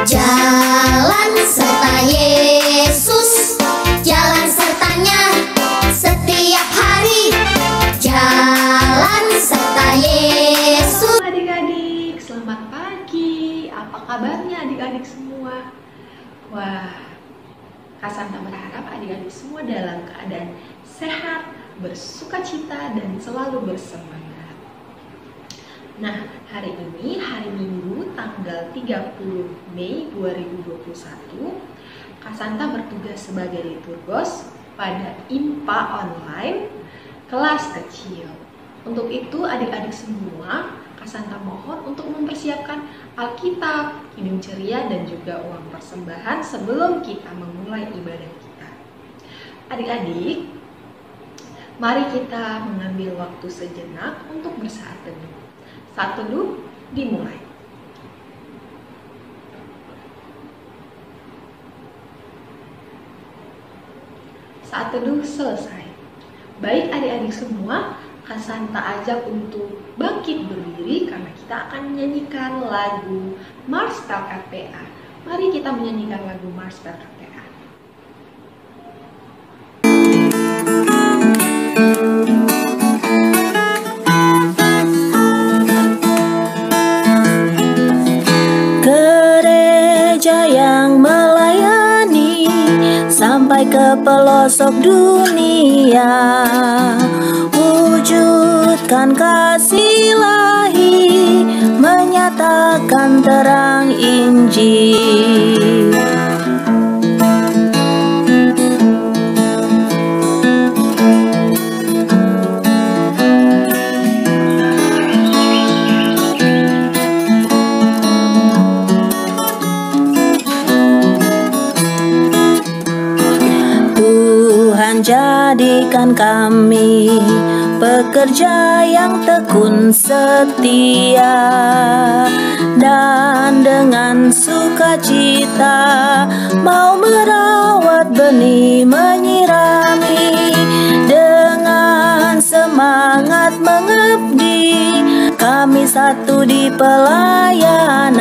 Jalan serta Yesus, jalan sertanya setiap hari. Jalan serta Yesus. Adik-adik, selamat pagi. Apa kabarnya adik-adik semua? Wah, Kak Santa berharap adik-adik semua dalam keadaan sehat, bersukacita, dan selalu bersemangat. Nah, hari ini, hari Minggu, tanggal 30 Mei 2021, Kak Santa bertugas sebagai liturgos pada IMPA online kelas kecil. Untuk itu, adik-adik semua, Kak Santa mohon untuk mempersiapkan Alkitab, Kidung Ceria, dan juga uang persembahan sebelum kita memulai ibadah kita. Adik-adik, mari kita mengambil waktu sejenak untuk bersaat teduh. Saat teduh dimulai. Saat teduh selesai. Baik adik-adik semua, Kak Santa ajak untuk bangkit berdiri karena kita akan menyanyikan lagu Mars PLKPA. Mari kita menyanyikan lagu Mars PLKPA. Sampai ke pelosok dunia, wujudkan kasih ilahi, menyatakan terang Injil. Jadikan kami pekerja yang tekun setia, dan dengan sukacita mau merawat benih, menyirami, dengan semangat mengabdi. Kami satu di pelayanan,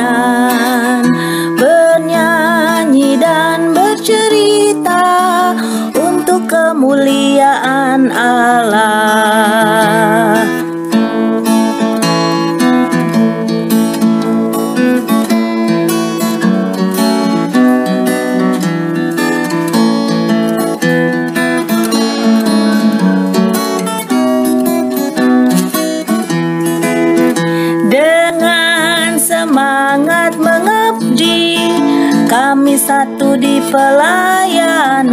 bernyanyi dan bercerita untuk kemuliaan Allah. Dengan semangat mengabdi, kami satu di pelayanan,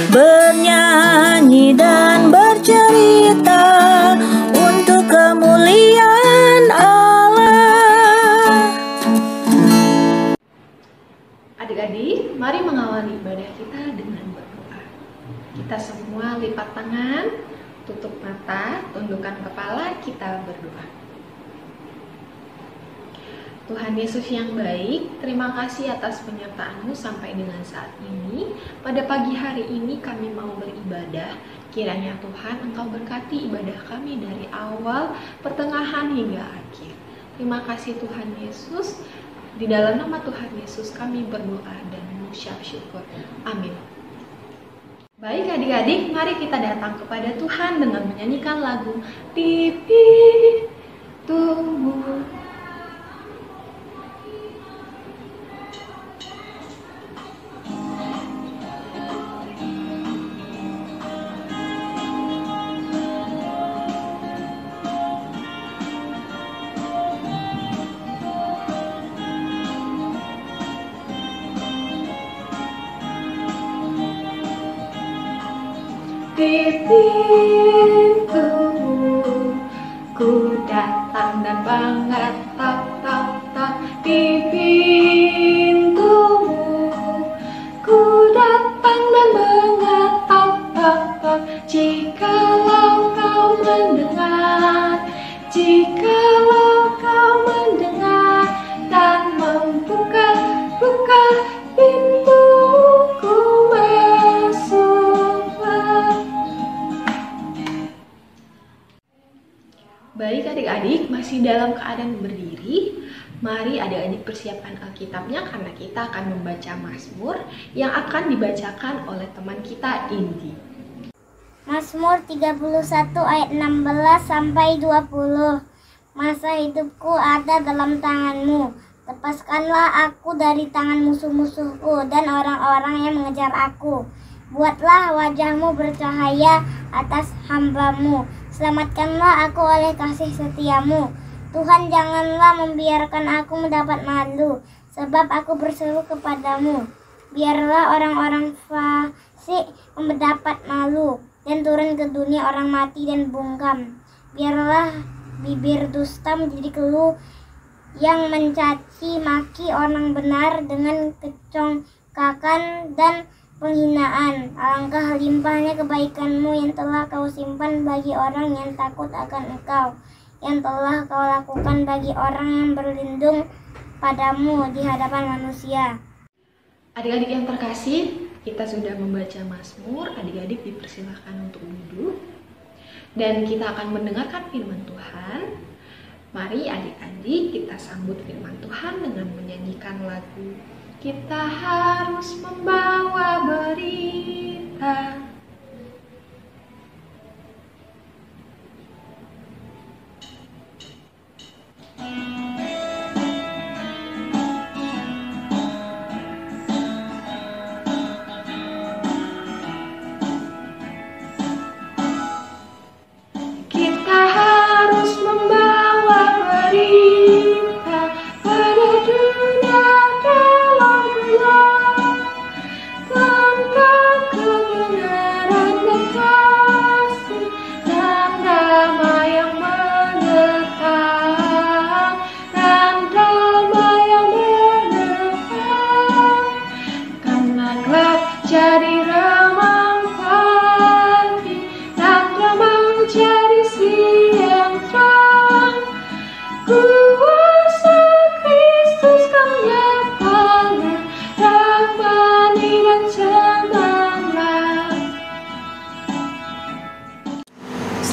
bernyanyi dan bercerita untuk kemuliaan Allah. Adik-adik, mari mengawali ibadah kita dengan berdoa. Kita semua lipat tangan, tutup mata, tundukkan kepala, kita berdoa. Tuhan Yesus yang baik, terima kasih atas penyertaan-Mu sampai dengan saat ini. Pada pagi hari ini kami mau beribadah. Kiranya Tuhan Engkau berkati ibadah kami dari awal, pertengahan hingga akhir. Terima kasih Tuhan Yesus. Di dalam nama Tuhan Yesus kami berdoa dan mengucap syukur. Amin. Baik adik-adik, mari kita datang kepada Tuhan dengan menyanyikan lagu Pipi Tumbuh. Di pintumu ku datang dan mengetok, tok, tok. Di pintumu ku datang dan mengetok, tok, tok. Jikalau kau mendengar, jikalau kau mendengar dan membuka pintu, ku masuklah. Baik adik-adik, masih dalam keadaan berdiri, Mari adik-adik persiapkan Alkitabnya karena kita akan membaca Mazmur yang akan dibacakan oleh teman kita Indi. Mazmur 31 ayat 16 sampai 20. Masa hidupku ada dalam tangan-Mu. Lepaskanlah aku dari tangan musuh-musuhku dan orang-orang yang mengejar aku. Buatlah wajah-Mu bercahaya atas hamba-Mu. Selamatkanlah aku oleh kasih setia-Mu. Tuhan, janganlah membiarkan aku mendapat malu, sebab aku berseru kepadamu. Biarlah orang-orang fasik mendapat malu, dan turun ke dunia orang mati dan bungkam. Biarlah bibir dusta menjadi keluh yang mencaci maki orang benar dengan kecongkakan dan penghinaan. Alangkah limpahnya kebaikan-Mu yang telah Kau simpan bagi orang yang takut akan Engkau, yang telah Kau lakukan bagi orang yang berlindung padamu di hadapan manusia. Adik-adik yang terkasih, kita sudah membaca Mazmur. Adik-adik dipersilakan untuk duduk dan kita akan mendengarkan firman Tuhan. Mari adik-adik kita sambut firman Tuhan dengan menyanyikan lagu Kita Harus Membawa Berita.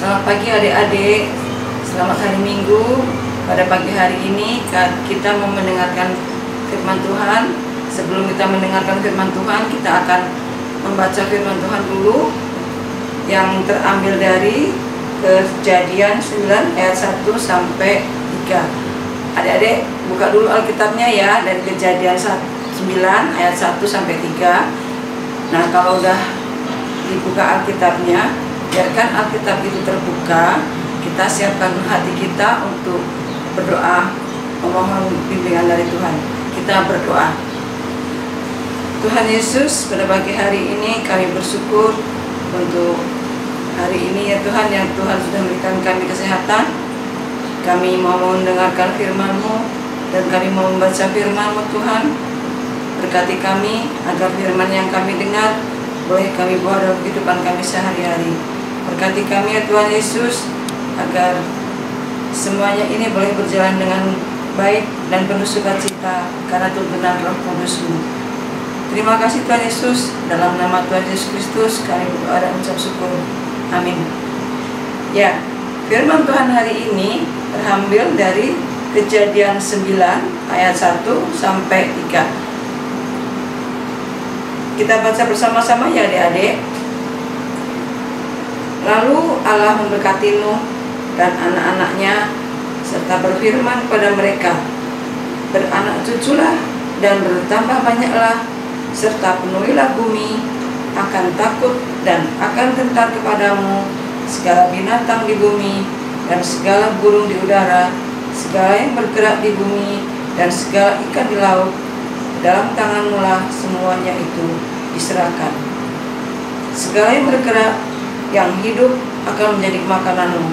Selamat pagi adik-adik, selamat hari Minggu. Pada pagi hari ini kita mau mendengarkan firman Tuhan. Sebelum kita mendengarkan firman Tuhan, kita akan membaca firman Tuhan dulu yang terambil dari Kejadian 9 ayat 1 sampai 3. Adik-adik buka dulu Alkitabnya ya, dari Kejadian 9 ayat 1 sampai 3. Nah, kalau udah dibuka Alkitabnya, biarkan Alkitab itu terbuka. Kita siapkan hati kita untuk berdoa, memohon bimbingan dari Tuhan. Kita berdoa. Tuhan Yesus, pada pagi hari ini kami bersyukur untuk hari ini ya Tuhan, yang Tuhan sudah memberikan kami kesehatan. Kami mau mendengarkan firman-Mu dan kami mau membaca firman-Mu Tuhan. Berkati kami agar firman yang kami dengar boleh kami bawa dalam kehidupan kami sehari-hari. Berkati kami ya Tuhan Yesus, agar semuanya ini boleh berjalan dengan baik dan penuh sukacita karena tuntunan Roh Kudus-Mu. Terima kasih Tuhan Yesus, dalam nama Tuhan Yesus Kristus kami berdoa dan ucap syukur. Amin. Ya, firman Tuhan hari ini terambil dari Kejadian 9 ayat 1 sampai 3. Kita baca bersama-sama ya adik-adik. Lalu Allah memberkati Nuh dan anak-anaknya serta berfirman kepada mereka, beranak cuculah dan bertambah banyaklah, serta penuhilah bumi, akan takut dan akan gentar kepadamu segala binatang di bumi dan segala burung di udara, segala yang bergerak di bumi dan segala ikan di laut. Dalam tanganmu lah semuanya itu diserahkan. Segala yang bergerak, yang hidup akan menjadi makananmu.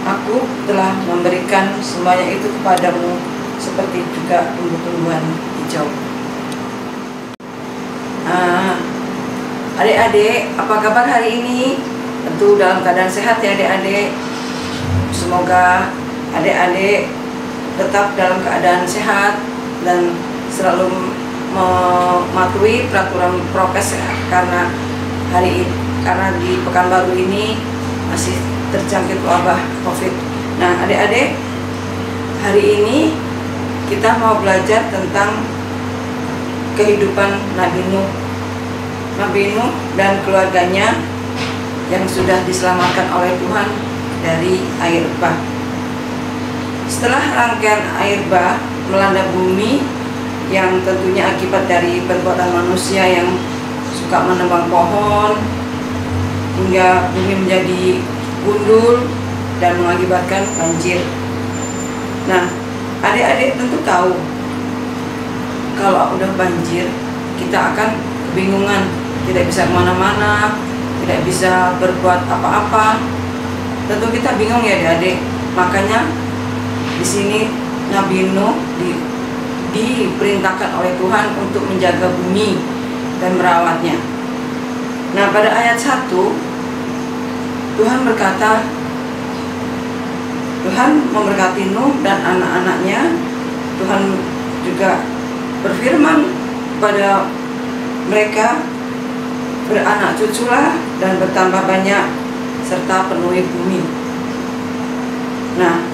Aku telah memberikan semuanya itu kepadamu, seperti juga tumbuh-tumbuhan hijau. Adik-adik, apa kabar hari ini? Tentu dalam keadaan sehat ya adik-adik. Semoga adik-adik tetap dalam keadaan sehat dan selalu mematuhi peraturan prokes ya, karena di Pekanbaru ini masih terjangkit wabah COVID. Nah adik-adik, hari ini kita mau belajar tentang kehidupan Nabi Nuh. Nabi Nuh dan keluarganya yang sudah diselamatkan oleh Tuhan dari air bah. Setelah rangkaian air bah melanda bumi, yang tentunya akibat dari perbuatan manusia yang suka menebang pohon hingga bumi menjadi gundul dan mengakibatkan banjir. Nah, adik-adik tentu tahu kalau udah banjir kita akan kebingungan, tidak bisa kemana-mana, tidak bisa berbuat apa-apa. Tentu kita bingung ya adik-adik. Makanya di sini Nabi Nuh diperintahkan oleh Tuhan untuk menjaga bumi dan merawatnya. Nah, pada ayat 1 Tuhan berkata, Tuhan memberkati Nuh dan anak-anaknya. Tuhan juga berfirman kepada mereka, beranak cuculah dan bertambah banyak serta penuhi bumi. Nah,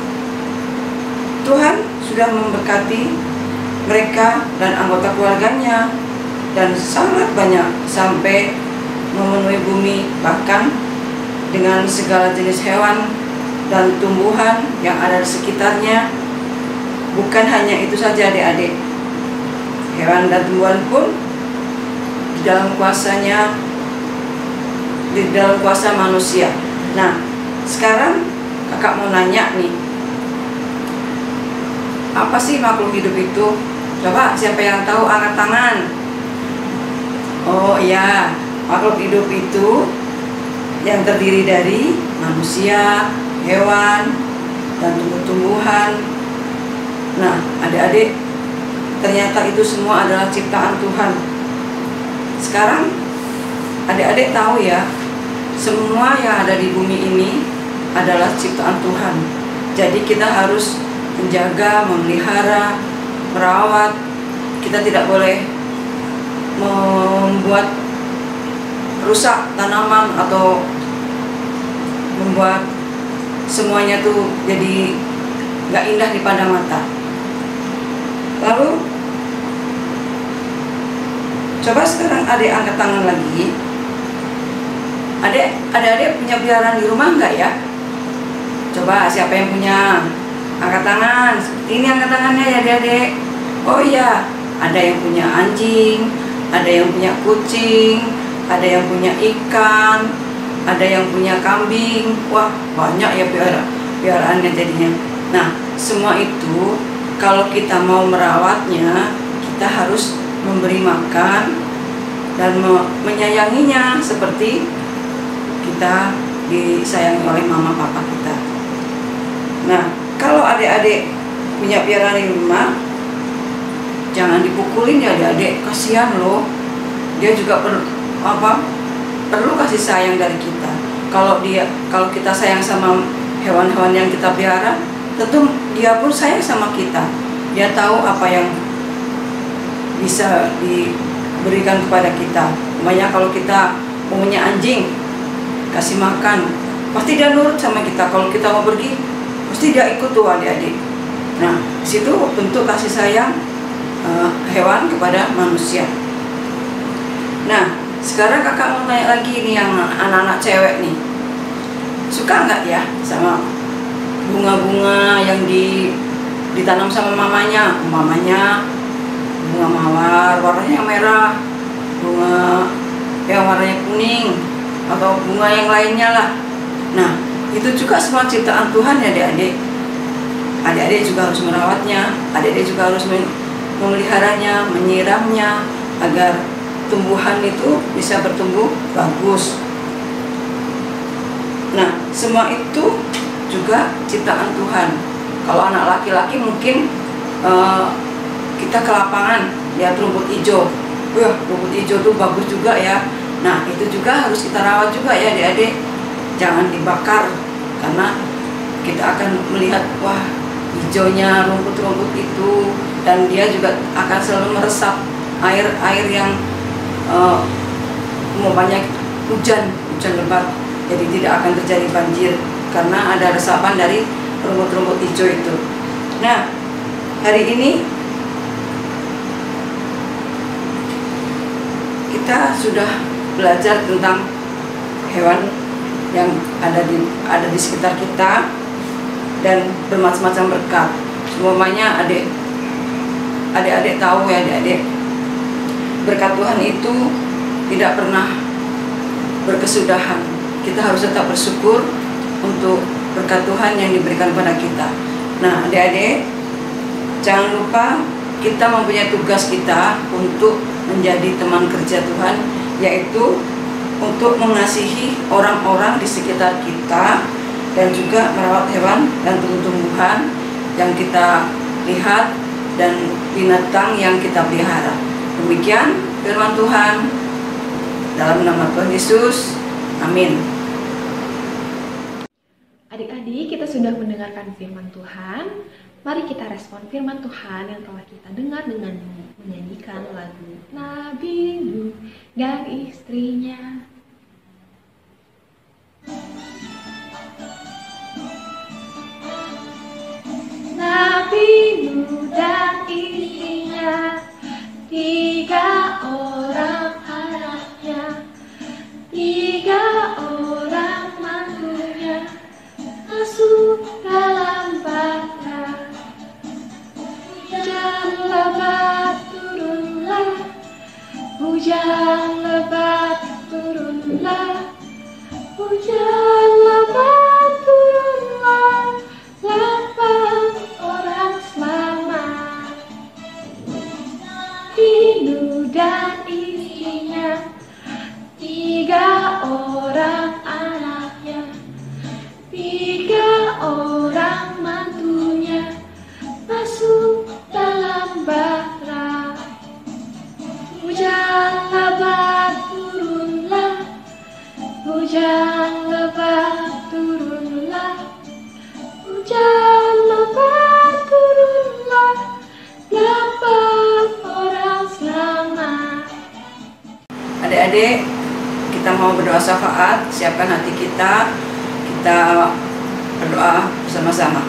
Tuhan sudah memberkati mereka dan anggota keluarganya dan sangat banyak sampai memenuhi bumi, bahkan dengan segala jenis hewan dan tumbuhan yang ada di sekitarnya. Bukan hanya itu saja adik-adik, hewan dan tumbuhan pun di dalam kuasanya, di dalam kuasa manusia. Nah, sekarang kakak mau nanya nih, apa sih makhluk hidup itu? Coba siapa yang tahu angkat tangan. Oh iya, makhluk hidup itu yang terdiri dari manusia, hewan, dan tumbuh-tumbuhan. Nah, adik-adik, ternyata itu semua adalah ciptaan Tuhan. Sekarang adik-adik tahu ya, semua yang ada di bumi ini adalah ciptaan Tuhan. Jadi kita harus menjaga, memelihara, merawat. Kita tidak boleh membuat rusak tanaman atau membuat semuanya tuh jadi nggak indah dipandang mata. Lalu coba sekarang adik angkat tangan lagi. Adik punya peliharaan di rumah nggak ya? Coba siapa yang punya? Angkat tangan. Ini angkat tangannya ya adik-adik. Oh iya, ada yang punya anjing, ada yang punya kucing, ada yang punya ikan, ada yang punya kambing. Wah, banyak ya peliharaannya jadinya. Nah, semua itu kalau kita mau merawatnya, kita harus memberi makan dan menyayanginya seperti kita disayangi oleh mama papa kita. Nah, kalau adik-adik punya piaraan di rumah, jangan dipukulin ya adik-adik, kasihan loh. Dia juga perlu kasih sayang dari kita. Kalau kita sayang sama hewan-hewan yang kita pelihara, tentu dia pun sayang sama kita. Dia tahu apa yang bisa diberikan kepada kita. Makanya kalau kita punya anjing, kasih makan, pasti dia nurut sama kita. Kalau kita mau pergi, pasti dia ikut tuh adik-adik. Nah, situ bentuk kasih sayang hewan kepada manusia. Nah, sekarang kakak mau tanya lagi nih yang anak-anak cewek nih, suka nggak ya sama bunga-bunga yang ditanam sama mamanya? Umpamanya bunga mawar warnanya yang merah, bunga yang warnanya kuning, atau bunga yang lainnya lah. Nah, itu juga semua ciptaan Tuhan ya adik-adik. Adik-adik juga harus merawatnya, adik-adik juga harus memeliharanya, menyiramnya agar tumbuhan itu bisa bertumbuh bagus. Nah, semua itu juga ciptaan Tuhan. Kalau anak laki-laki mungkin kita ke lapangan lihat rumput hijau. Wah, rumput hijau tuh bagus juga ya. Nah, itu juga harus kita rawat juga ya adik-adik. Jangan dibakar, karena kita akan melihat wah hijaunya rumput-rumput itu, dan dia juga akan selalu meresap air yang banyak hujan lebat, jadi tidak akan terjadi banjir karena ada resapan dari rumput-rumput hijau itu. Nah, hari ini kita sudah belajar tentang hewan yang ada di sekitar kita dan bermacam-macam berkat. Semuanya adik-adik tahu ya, adik-adik, berkat Tuhan itu tidak pernah berkesudahan. Kita harus tetap bersyukur untuk berkat Tuhan yang diberikan pada kita. Nah, adik-adik, jangan lupa kita mempunyai tugas kita untuk menjadi teman kerja Tuhan, yaitu untuk mengasihi orang-orang di sekitar kita dan juga merawat hewan dan tumbuh-tumbuhan yang kita lihat dan binatang yang kita pelihara. Demikian firman Tuhan, dalam nama Tuhan Yesus, amin. Adik-adik, kita sudah mendengarkan firman Tuhan. Mari kita respon firman Tuhan yang telah kita dengar dengan menyanyikan lagu Nabi Nuh dan istrinya. Nabi Nuh dan istrinya, 3 orang anaknya, 3 orang mantunya, masuk dalam batra. Hujan lebat turunlah, hujan lebat turunlah, hujan lebat turunlah, 8 orang selamat. Nuh dan istrinya, 3 orang anaknya, 3 orang mantunya, masuk dalam bahtera. Hujan lebat turunlah, hujan lebat turunlah, hujan lebat turunlah, 8 orang selamat. Adik-adik, kita mau berdoa syafaat, siapkan hati kita berdoa bersama-sama.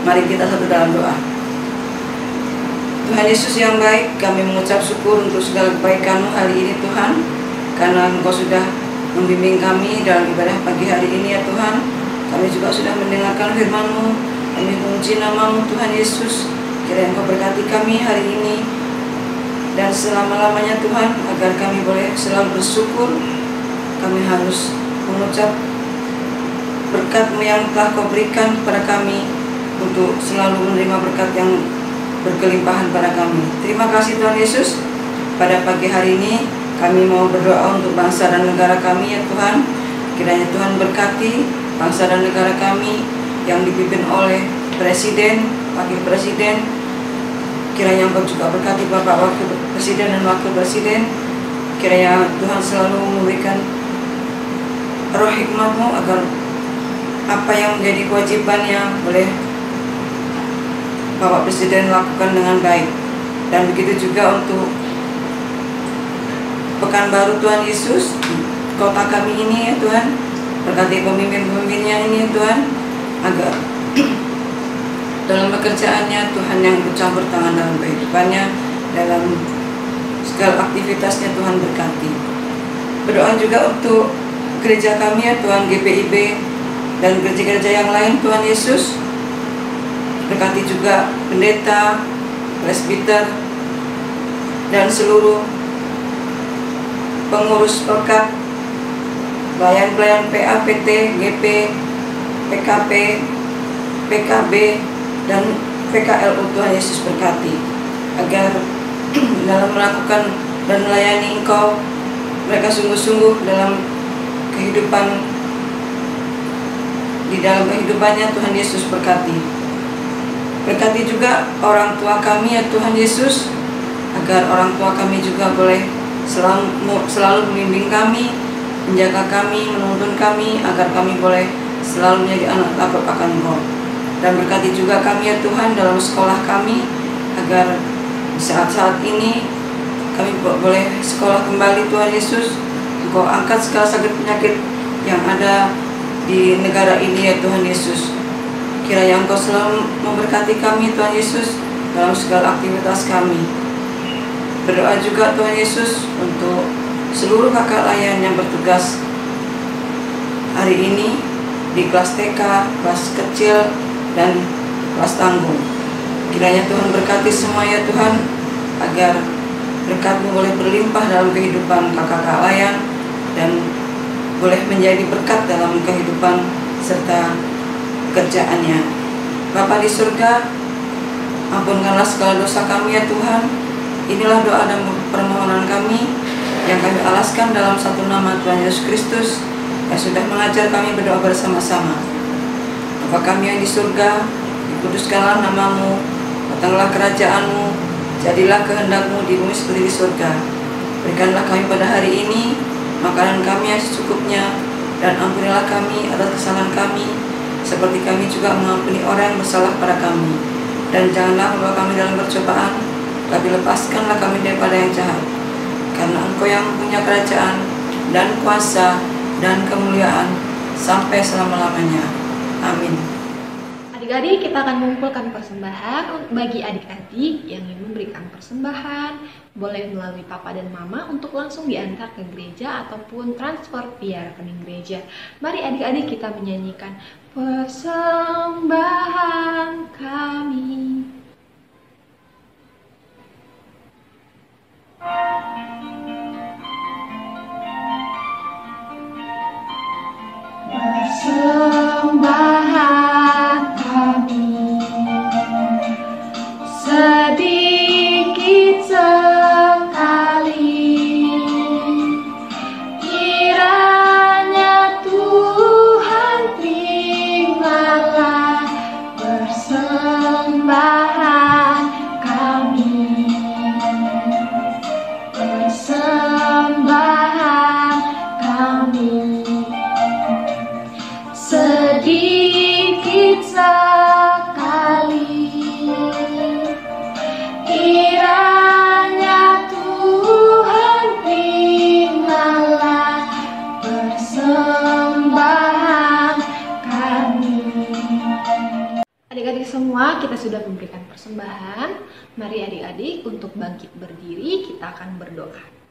Mari kita satu dalam doa. Tuhan Yesus yang baik, kami mengucap syukur untuk segala kebaikan-Mu hari ini Tuhan, karena Engkau sudah membimbing kami dalam ibadah pagi hari ini ya Tuhan. Kami juga sudah mendengarkan firman-Mu. Kami memuji nama-Mu Tuhan Yesus. Kiranya Engkau berkati kami hari ini dan selama-lamanya Tuhan, agar kami boleh selalu bersyukur. Kami harus mengucap berkat-Mu yang telah Kau berikan kepada kami, untuk selalu menerima berkat yang berkelimpahan pada kami. Terima kasih Tuhan Yesus. Pada pagi hari ini kami mau berdoa untuk bangsa dan negara kami ya Tuhan. Kiranya Tuhan berkati bangsa dan negara kami yang dipimpin oleh Presiden, Wakil Presiden. Kiranya Engkau juga berkati Bapak Wakil Presiden dan Wakil Presiden. Kiranya Tuhan selalu memberikan roh hikmat-Mu, agar apa yang menjadi kewajibannya boleh Bapak Presiden lakukan dengan baik. Dan begitu juga untuk Pekanbaru Tuhan Yesus, kota kami ini ya Tuhan. Berkati pemimpin-pemimpinnya ini ya Tuhan, agar dalam pekerjaannya Tuhan yang bercampur tangan dalam kehidupannya, dalam segala aktivitasnya Tuhan berkati. Berdoa juga untuk gereja kami ya Tuhan, GPIB dan gereja-gereja yang lain Tuhan Yesus. Berkati juga pendeta, presbiter, dan seluruh pengurus pekat, pelayan-pelayan PA, PT, GP, PKP, PKB, dan PKLU Tuhan Yesus berkati. Agar dalam melakukan dan melayani Engkau, mereka sungguh-sungguh dalam kehidupan, di dalam kehidupannya Tuhan Yesus berkati. Berkati juga orang tua kami ya Tuhan Yesus, agar orang tua kami juga boleh selalu membimbing kami, menjaga kami, menuntun kami, agar kami boleh selalu menjadi anak takut akan Engkau. Dan berkati juga kami ya Tuhan dalam sekolah kami, agar di saat-saat ini kami boleh sekolah kembali Tuhan Yesus. Engkau angkat segala sakit penyakit yang ada di negara ini ya Tuhan Yesus. Kiranya Engkau selalu memberkati kami Tuhan Yesus, dalam segala aktivitas kami. Berdoa juga Tuhan Yesus untuk seluruh kakak layan yang bertugas hari ini di kelas TK, kelas kecil, dan kelas tanggung. Kiranya Tuhan berkati semua ya Tuhan, agar berkat-Mu boleh berlimpah dalam kehidupan kakak layan dan boleh menjadi berkat dalam kehidupan serta pekerjaannya. Bapa di surga, ampunkanlah segala dosa kami ya Tuhan. Inilah doa dan permohonan kami yang kami alaskan dalam satu nama Tuhan Yesus Kristus yang sudah mengajar kami berdoa bersama-sama. Bapa kami yang di surga, dikuduskanlah nama-Mu, datanglah kerajaan-Mu, jadilah kehendak-Mu di bumi seperti di surga. Berikanlah kami pada hari ini makanan kami yang secukupnya, dan ampunilah kami atas kesalahan kami, seperti kami juga mengampuni orang yang bersalah pada kami. Dan janganlah membawa kami dalam percobaan, tapi lepaskanlah kami daripada yang jahat. Karena Engkau yang punya kerajaan, dan kuasa, dan kemuliaan, sampai selama-lamanya. Amin. Adik-adik, kita akan mengumpulkan persembahan bagi adik-adik yang ingin memberikan persembahan. Boleh melalui papa dan mama untuk langsung diantar ke gereja ataupun transfer via rekening gereja. Mari adik-adik kita menyanyikan persembahan kami. Persembahan kami sedikit sekali, kiranya Tuhan terimalah persembahan kami. Persembahan kami sedikit sekali, kiranya Tuhan terimalah persembahan kami. Adik-adik semua, kita sudah memberikan persembahan. Mari adik-adik untuk bangkit berdiri, kita akan berdoa.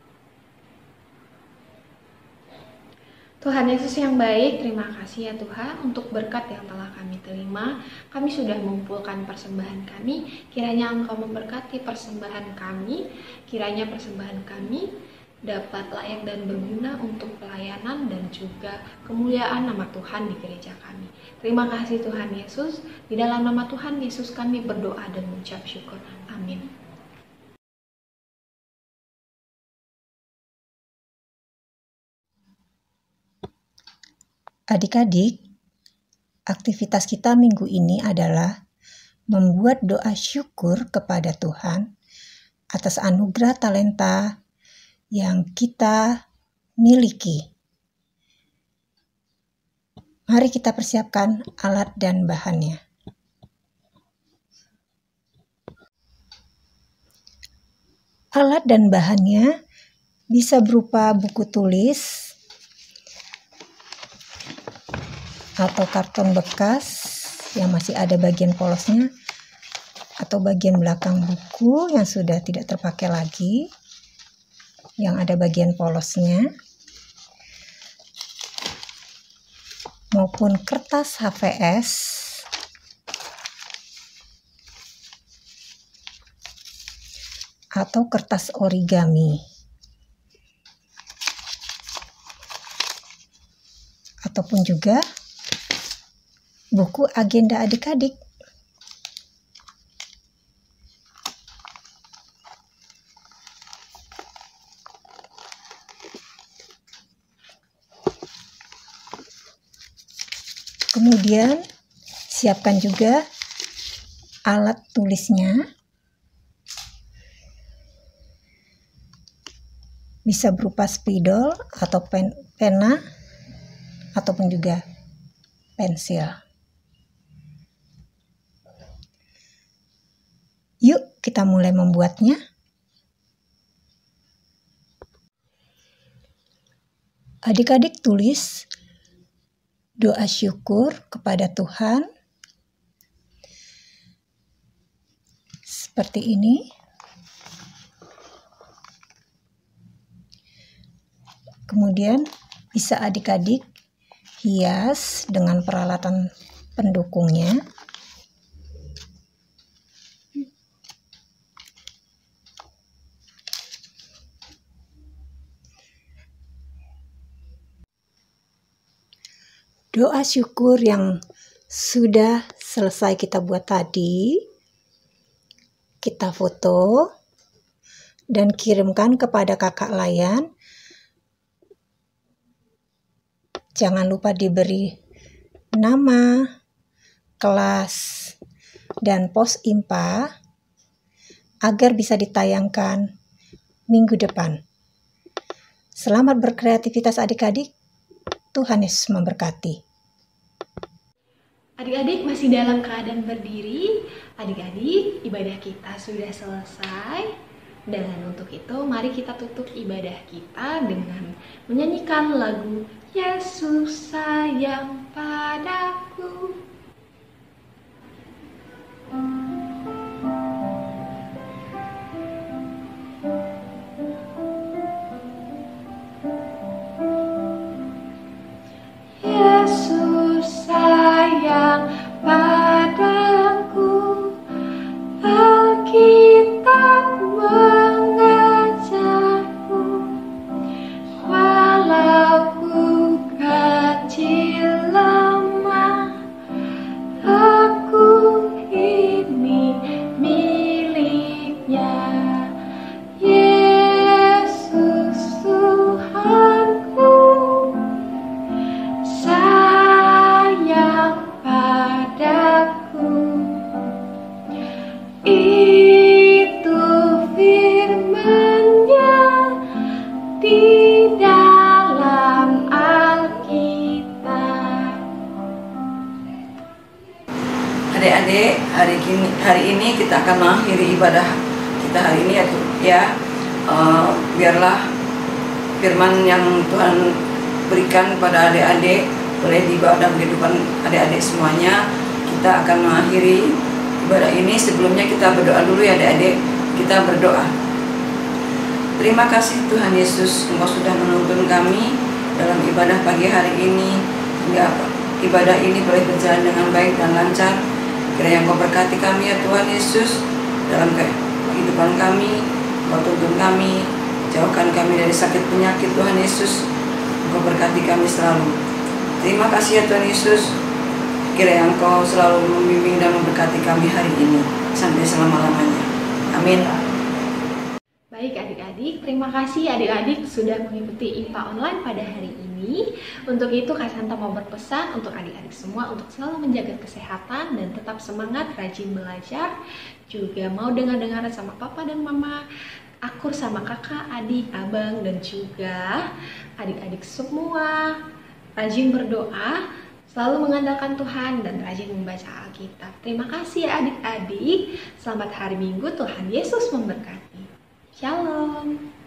Tuhan Yesus yang baik, terima kasih ya Tuhan untuk berkat yang telah kami terima. Kami sudah mengumpulkan persembahan kami, kiranya Engkau memberkati persembahan kami, kiranya persembahan kami dapat layak dan berguna untuk pelayanan dan juga kemuliaan nama Tuhan di gereja kami. Terima kasih Tuhan Yesus, di dalam nama Tuhan Yesus kami berdoa dan mengucap syukur. Amin. Adik-adik, aktivitas kita minggu ini adalah membuat doa syukur kepada Tuhan atas anugerah talenta yang kita miliki. Mari kita persiapkan alat dan bahannya. Alat dan bahannya bisa berupa buku tulis, atau karton bekas yang masih ada bagian polosnya, atau bagian belakang buku yang sudah tidak terpakai lagi yang ada bagian polosnya, maupun kertas HVS atau kertas origami, ataupun juga buku agenda adik-adik. Kemudian siapkan juga alat tulisnya. Bisa berupa spidol atau pena ataupun juga pensil. Yuk kita mulai membuatnya. Adik-adik tulis doa syukur kepada Tuhan seperti ini. Kemudian bisa adik-adik hias dengan peralatan pendukungnya. Doa syukur yang sudah selesai kita buat tadi, kita foto dan kirimkan kepada kakak Layan. Jangan lupa diberi nama, kelas, dan pos IMPA agar bisa ditayangkan minggu depan. Selamat berkreativitas adik-adik. Tuhan Yesus memberkati. Adik-adik masih dalam keadaan berdiri. Adik-adik, ibadah kita sudah selesai. Dan untuk itu, mari kita tutup ibadah kita dengan menyanyikan lagu Yesus sayang padaku. Yesus sayang padaku, Alkitab mengajarku, walau ku kecil lemah, aku ini miliknya. Yesus Tuhanku sayang padaku, itu firman-Nya di dalam Alkitab. Adik-adik, hari ini kita akan mengakhiri ibadah kita hari ini ya. Biarlah firman yang Tuhan berikan kepada adik-adik boleh dibawa dalam kehidupan adik-adik semuanya. Kita akan mengakhiri ibadah ini. Sebelumnya kita berdoa dulu ya adik-adik. Kita berdoa. Terima kasih Tuhan Yesus, Engkau sudah menuntun kami dalam ibadah pagi hari ini, hingga ibadah ini boleh berjalan dengan baik dan lancar. Kiranya Engkau berkati kami ya Tuhan Yesus dalam kehidupan kami. Engkau tuntun kami, jauhkan kami dari sakit penyakit Tuhan Yesus. Engkau berkati kami selalu. Terima kasih ya Tuhan Yesus. Kiranya Engkau selalu membimbing dan memberkati kami hari ini sampai selama-lamanya. Amin. Baik adik-adik, terima kasih adik-adik sudah mengikuti IMPA online pada hari ini. Untuk itu Kak Santa mau berpesan untuk adik-adik semua untuk selalu menjaga kesehatan dan tetap semangat, rajin belajar. Juga mau dengar-dengar sama papa dan mama, akur sama kakak, adik, abang, dan juga adik-adik semua rajin berdoa, selalu mengandalkan Tuhan, dan rajin membaca Alkitab. Terima kasih ya adik-adik. Selamat hari Minggu, Tuhan Yesus memberkati. Shalom.